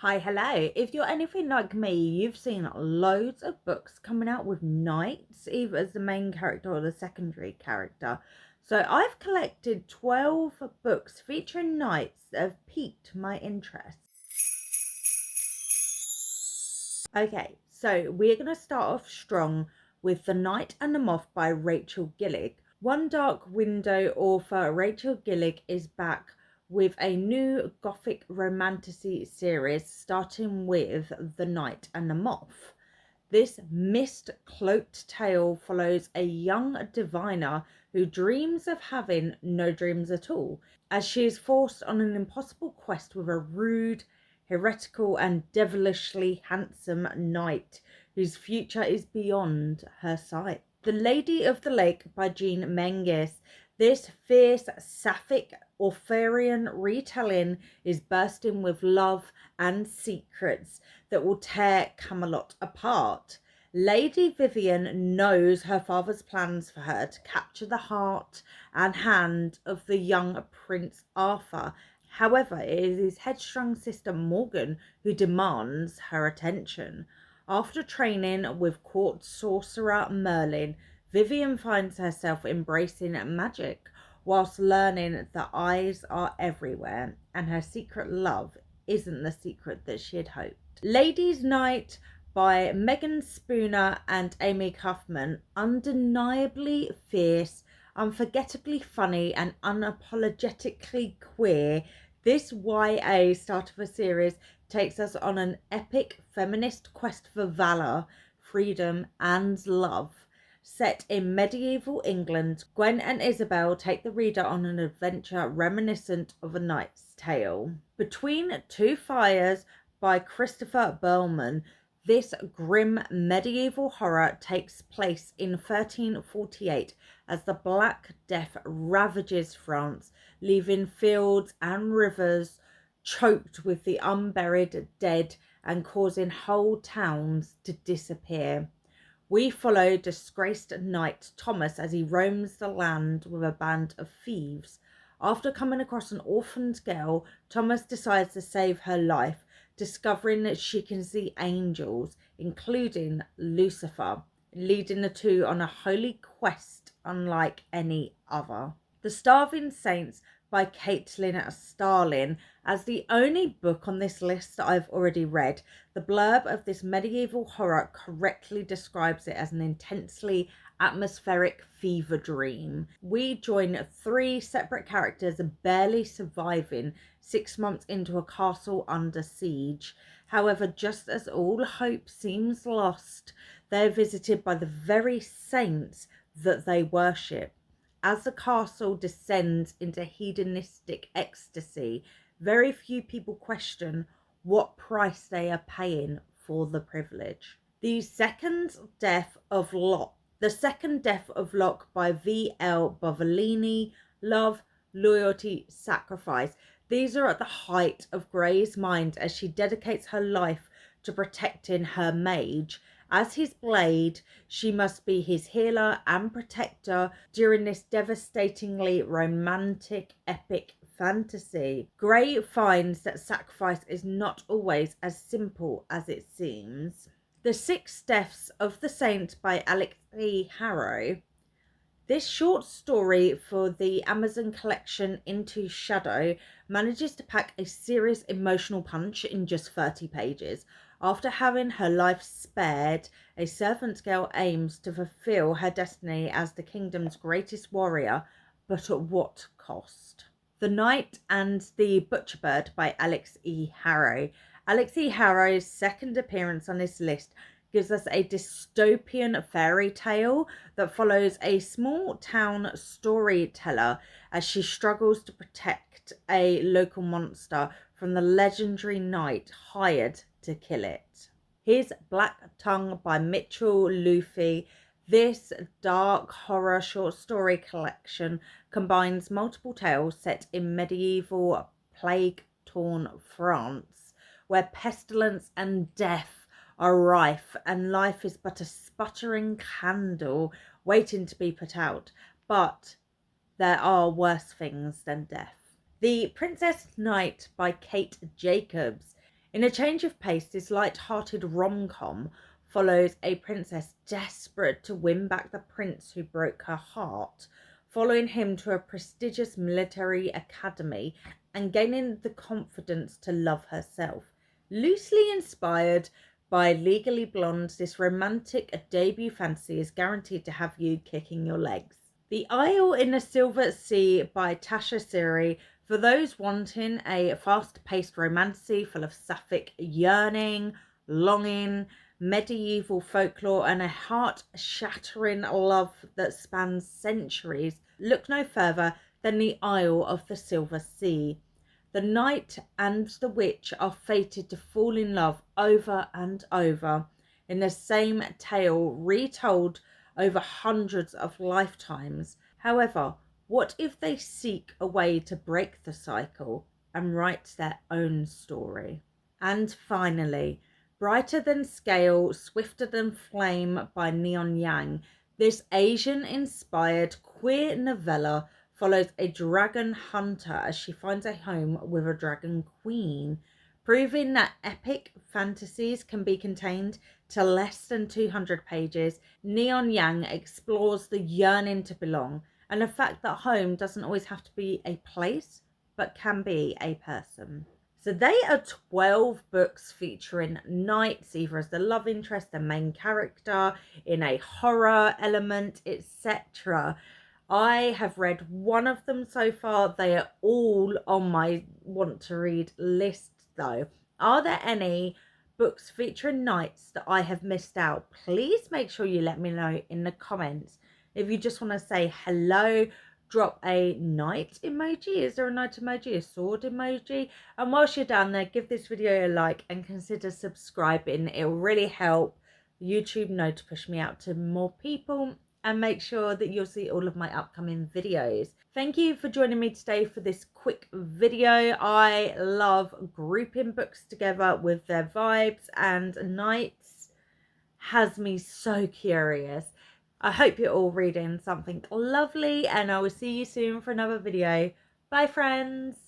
Hi, hello. If you're anything like me, you've seen loads of books coming out with knights, either as the main character or the secondary character. So I've collected 12 books featuring knights that have piqued my interest. Okay, so we're going to start off strong with The Knight and the Moth by Rachel Gillig. One Dark Window author Rachel Gillig is back with a new gothic romantasy series starting with The Knight and the Moth. This mist-cloaked tale follows a young diviner who dreams of having no dreams at all, as she is forced on an impossible quest with a rude, heretical and devilishly handsome knight whose future is beyond her sight. The Lady of the Lake by Jean Menges. This fierce, sapphic, Arthurian retelling is bursting with love and secrets that will tear Camelot apart. Lady Vivian knows her father's plans for her to capture the heart and hand of the young Prince Arthur. However, it is his headstrong sister Morgan who demands her attention. After training with court sorcerer Merlin, Vivian finds herself embracing magic whilst learning that eyes are everywhere and her secret love isn't the secret that she had hoped. Ladies' Night by Megan Spooner and Amy Kaufman. Undeniably fierce, unforgettably funny and unapologetically queer, this YA start of a series takes us on an epic feminist quest for valor, freedom and love. Set in medieval England, Gwen and Isabel take the reader on an adventure reminiscent of A Knight's Tale. Between Two Fires by Christopher Berlman. This grim medieval horror takes place in 1348 as the Black Death ravages France, leaving fields and rivers choked with the unburied dead and causing whole towns to disappear. We follow disgraced knight Thomas as he roams the land with a band of thieves. After coming across an orphaned girl, Thomas decides to save her life, discovering that she can see angels, including Lucifer, leading the two on a holy quest unlike any other. The Starving Saints by Caitlin Starlin. As the only book on this list that I've already read, the blurb of this medieval horror correctly describes it as an intensely atmospheric fever dream. We join 3 separate characters barely surviving 6 months into a castle under siege. However, just as all hope seems lost, they are visited by the very saints that they worship. As the castle descends into hedonistic ecstasy, very few people question what price they are paying for the privilege. The Second Death of Locke by V.L. Bovellini. Love, Loyalty, Sacrifice. These are at the height of Grey's mind as she dedicates her life to protecting her mage. As his blade, she must be his healer and protector during this devastatingly romantic epic fantasy. Grey finds that sacrifice is not always as simple as it seems. The Six Deaths of the Saint by Alex E. Harrow. This short story for the Amazon collection Into Shadow manages to pack a serious emotional punch in just 30 pages. After having her life spared, a servant girl aims to fulfill her destiny as the kingdom's greatest warrior, but at what cost? The Knight and the Butcherbird by Alex E. Harrow. Alex E. Harrow's second appearance on this list gives us a dystopian fairy tale that follows a small town storyteller as she struggles to protect a local monster from the legendary knight hired to kill it. Here's Black Tongue by Mitchell Luffy. This dark horror short story collection combines multiple tales set in medieval plague-torn France, where pestilence and death are rife and life is but a sputtering candle waiting to be put out. But there are worse things than death. The Princess Knight by Kate Jacobs. In a change of pace, this light-hearted rom-com follows a princess desperate to win back the prince who broke her heart, following him to a prestigious military academy and gaining the confidence to love herself. Loosely inspired by Legally Blonde, this romantic debut fantasy is guaranteed to have you kicking your legs. The Isle in the Silver Sea by Tasha Siri, for those wanting a fast-paced romantasy full of sapphic yearning, longing, medieval folklore, and a heart-shattering love that spans centuries, look no further than the Isle of the Silver Sea. The knight and the witch are fated to fall in love over and over in the same tale retold over hundreds of lifetimes. However, what if they seek a way to break the cycle and write their own story? And finally, Brighter Than Scale, Swifter Than Flame by Neon Yang. This Asian-inspired queer novella follows a dragon hunter as she finds a home with a dragon queen, proving that epic fantasies can be contained to less than 200 pages. Neon Yang explores the yearning to belong and the fact that home doesn't always have to be a place, but can be a person. So they are 12 books featuring knights, either as the love interest, the main character, in a horror element, etc. I have read one of them so far. They are all on my want to read list though. Are there any books featuring knights that I have missed out? Please make sure you let me know in the comments. If you just want to say hello, drop a knight emoji. Is there a knight emoji? A sword emoji? And whilst you're down there, give this video a like and consider subscribing. It will really help YouTube know to push me out to more people, and make sure that you'll see all of my upcoming videos. Thank you for joining me today for this quick video. I love grouping books together with their vibes, and knights has me so curious. I hope you're all reading something lovely, and I will see you soon for another video. Bye friends.